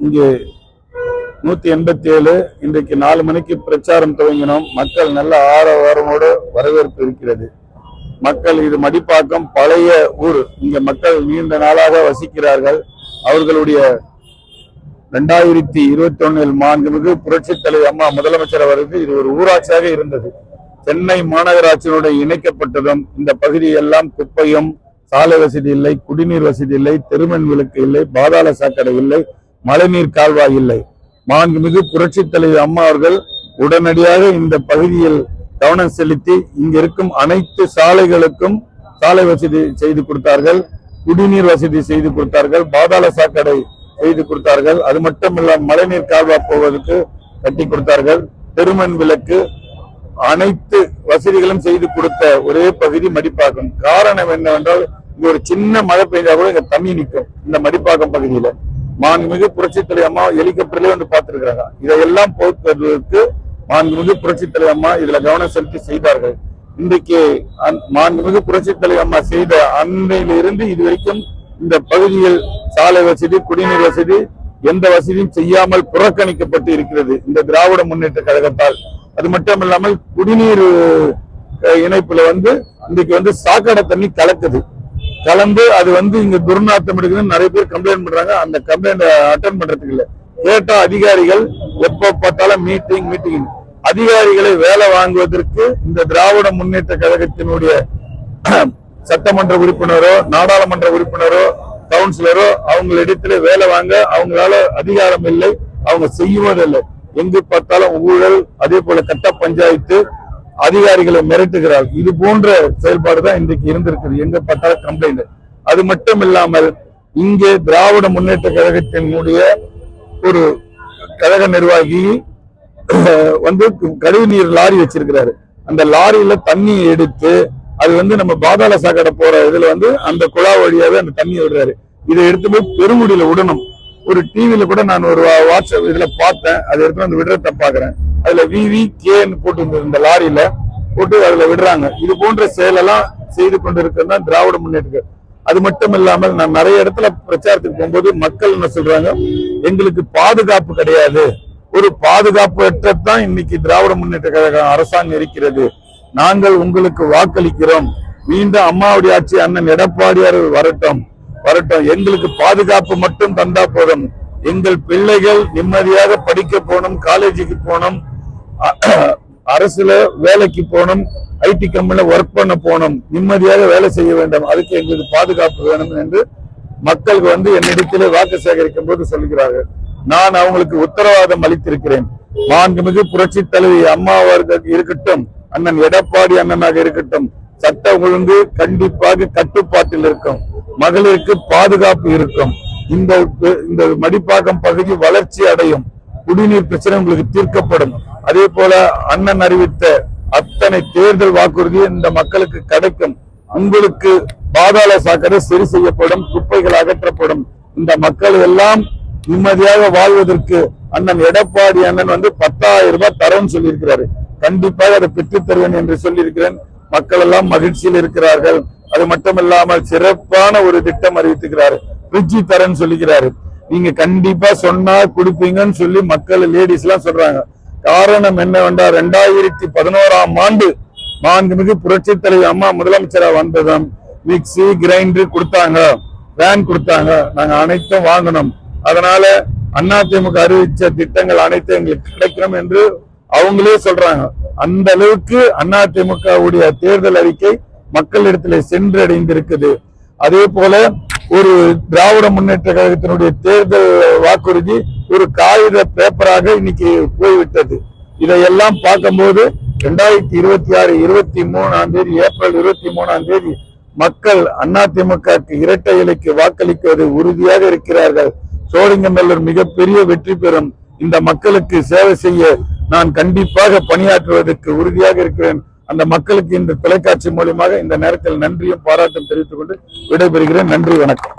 இங்கே 187 இன்றைக்கு 4 மணிக்கு பிரச்சாரம் துவங்கினோம். மக்கள் நல்ல ஆரவாரமோடு வரவேற்பு இருக்கிறது. மக்கள் இது மடிப்பாக்கம் பழைய ஊர். இங்க மக்கள் நீண்ட நாளாக வசிக்கிறார்கள். அவர்களுடைய 2021 மாண்புமிகு புரட்சித் தலைவர் அம்மா முதலமைச்சர் அவருக்கு இது ஒரு ஊராட்சியாக இருந்தது. சென்னை மாநகராட்சியோடு இணைக்கப்பட்டதும் இந்த பகுதி எல்லாம் குப்பையும், சாலை வசதி இல்லை, குடிநீர் வசதி இல்லை, தெருமண் விளக்கு இல்லை, பாதாள சாக்கடை இல்லை, மழைநீர் கால்வாய் இல்லை. மாண்புமிகு புரட்சித் தலைவர் அம்மா அவர்கள் உடனடியாக இந்த பகுதியில் கவனம் செலுத்தி இங்க இருக்கும் அனைத்து சாலைகளுக்கும் சாலை வசதி செய்து கொடுத்தார்கள், குடிநீர் வசதி செய்து கொடுத்தார்கள், பாதாள சாக்கடை செய்து கொடுத்தார்கள். அது மட்டுமில்லாமல் மழைநீர் கால்வாய் போவதற்கு கட்டி கொடுத்தார்கள். தெருமண் விளக்கு, அனைத்து வசதிகளும் செய்து கொடுத்த ஒரே பகுதி மடிப்பாக்கம். காரணம் என்னவென்றால் இங்க ஒரு சின்ன மழை பெய்தா கூட இங்க தண்ணி நிற்கும். இந்த மடிப்பாக்கம் பகுதியில மாண்புமிகு புரட்சித் தலைவர் அம்மா ஹெலிகாப்டர்லயே வந்து பார்த்திருக்கிறாங்க. இதையெல்லாம் போக்குவதற்கு மாண்புமிகு புரட்சித் தலைவர் அம்மா இதுல கவனம் செலுத்தி செய்தார்கள். இன்றைக்கு மாண்புமிகு புரட்சித் தலைவர் அம்மா செய்த அன்றையிலிருந்து இதுவரைக்கும் இந்த பகுதியில் சாலை வசதி, குடிநீர் வசதி எந்த வசதியும் செய்யாமல் புறக்கணிக்கப்பட்டு இருக்கிறது இந்த திராவிட முன்னேற்ற கழகத்தால். அது மட்டும் இல்லாமல் குடிநீர் இணைப்புல இன்றைக்கு சாக்கடை தண்ணி கலந்து அது இங்க துர்நாற்றம் எடுக்குதுன்னு நிறைய பேர் கம்ப்ளைண்ட் பண்றாங்க. அந்த கம்ப்ளைண்ட் அட்டன் பண்றதுக்கு இல்ல. கேட்டா அதிகாரிகள் எப்ப பார்த்தாலும் மீட்டிங். அதிகாரிகளை வேலை வாங்குவதற்கு இந்த திராவிட முன்னேற்ற கழகத்தினுடைய சட்டமன்ற உறுப்பினரோ, நாடாளுமன்ற உறுப்பினரோ, கவுன்சிலரோ அவங்களிடத்துல வேலை வாங்க அவங்களால அதிகாரம் இல்லை, அவங்க செய்வதில்லை. எங்கு பார்த்தாலும் ஊழல், அதே போல கட்ட பஞ்சாயத்து, அதிகாரிகளை மிரட்டுகிறார். இது போன்ற செயல்பாடு தான் இன்றைக்கு இருந்திருக்கு. எங்க பார்த்தாலும் கம்ப்ளைண்ட். அது மட்டும் இல்லாமல் இங்கே திராவிட முன்னேற்ற கழகத்தினுடைய ஒரு கழக நிர்வாகி கழிவுநீர் லாரி வச்சிருக்கிறாரு. அந்த லாரியில தண்ணி எடுத்து அது நம்ம பாதாள சாக்கடை போற இதுல அந்த குழா வழியாவே அந்த தண்ணி விடுறாரு. இதை எடுத்து போய் பெருங்குடியில விடணும். ஒரு டிவில கூட நான் ஒரு வாட்ஸ்அப் இதுல பார்த்தேன். அதை எடுத்து விடுறத பாக்குறேன். அதுல VVK போட்டு இந்த லாரியில போட்டு அதுல விடுறாங்க. இது போன்ற செயலெல்லாம் செய்து கொண்டிருக்கிறது தான் திராவிட முன்னேற்ற. அது மட்டும் இல்லாமல் நான் நிறைய இடத்துல பிரச்சாரத்துக்கு போகும்போது மக்கள் என்ன சொல்றாங்க, எங்களுக்கு பாதுகாப்பு கிடையாது, ஒரு பாதுகாப்பு அற்றதான் இன்னைக்கு திராவிட முன்னேற்ற கழக அரசாங்கம் இருக்கிறது. நாங்கள் உங்களுக்கு வாக்களிக்கிறோம், மீண்டும் அம்மாவுடைய ஆட்சி அண்ணன் எடப்பாடியார் வரட்டும், எங்களுக்கு பாதுகாப்பு மட்டும் தந்தா போதும். எங்கள் பிள்ளைகள் நிம்மதியாக படிக்க போகணும், காலேஜுக்கு போகணும், அரசுல வேலைக்கு போகணும், IT கம்பெனில ஒர்க் பண்ண போகணும், நிம்மதியாக வேலை செய்ய வேண்டும். அதுக்கு எங்களுக்கு பாதுகாப்பு வேணும் என்று மக்களுக்கு என்னிடத்திலே வாக்கு சேகரிக்கும் போது சொல்கிறார்கள். நான் அவங்களுக்கு உத்தரவாதம் அளித்திருக்கிறேன். மாண்புமிகு புரட்சி தலைவி அம்மா அவர்கள் இருக்கட்டும், அண்ணன் எடப்பாடி அண்ணனாக இருக்கட்டும், சட்ட ஒழுங்கு கண்டிப்பாக கட்டுப்பாட்டில் இருக்கும், மகளிருக்கு பாதுகாப்பு இருக்கும், இந்த மடிப்பாக்கம் பகுதி வளர்ச்சி அடையும், குடிநீர் பிரச்சனை உங்களுக்கு தீர்க்கப்படும். அதே போல அண்ணன் அறிவித்த அத்தனை தேர்தல் வாக்குறுதி இந்த மக்களுக்கு கிடைக்கும். உங்களுக்கு பாதாள சாக்கடை சரி செய்யப்படும், குப்பைகள் அகற்றப்படும். இந்த மக்கள் எல்லாம் நிம்மதியாக வாழ்வதற்கு அண்ணன் எடப்பாடி அண்ணன் 10,000 ரூபாய் தரேன்னு சொல்லியிருக்கிறாரு. கண்டிப்பாக அதை பெற்றுத் தருவேன் என்று சொல்லியிருக்கிறேன். மக்கள் எல்லாம் மகிழ்ச்சியில் இருக்கிறார்கள். அது மட்டுமில்லாமல் சிறப்பான ஒரு திட்டம் அறிவித்துக்கிறாரு. ஃப்ரிட்ஜ் தரேன்னு சொல்லிக்கிறாரு. நீங்க கண்டிப்பா சொன்னா கொடுப்பீங்கன்னு சொல்லி மக்கள் லேடிஸ் எல்லாம் சொல்றாங்க. காரணம் என்னவென்றால் 2011ஆம் ஆண்டு மாண்புமிகு புரட்சி தலைவர் அம்மா முதலமைச்சரா வந்ததும் மிக்சி, கிரைண்டர் கொடுத்தாங்க, வேன் கொடுத்தாங்க. நாங்க அனைத்தும் வாங்கணும். அதனால அதிமுக அறிவிச்ச திட்டங்கள் அனைத்தும் எங்களுக்கு கிடைக்கும் என்று அவங்களே சொல்றாங்க. அந்த அளவுக்கு அதிமுகவுடைய தேர்தல் அறிக்கை மக்களிடத்தில் சென்றடைந்திருக்குது. அதே போல ஒரு திராவிட முன்னேற்ற கழகத்தினுடைய தேர்தல் வாக்குறுதி ஒரு காகித பேப்பராக இன்னைக்கு போய்விட்டது. இதையெல்லாம் பார்க்கும்போது 2026 23ஆம் தேதி ஏப்ரல் 23ஆம் தேதி மக்கள் அதிமுக இரட்டை இலைக்கு வாக்களிப்பது உறுதியாக இருக்கிறார்கள். சோழிங்கநல்லூர் மிகப்பெரிய வெற்றி பெறும். இந்த மக்களுக்கு சேவை செய்ய நான் கண்டிப்பாக பணியாற்றுவதற்கு உறுதியாக இருக்கிறேன். அந்த மக்களுக்கு இந்த தொலைக்காட்சி மூலமாக இந்த நேரத்தில் நன்றியும் பாராட்டும் தெரிவித்துக் கொண்டு விடைபெறுகிறேன். நன்றி, வணக்கம்.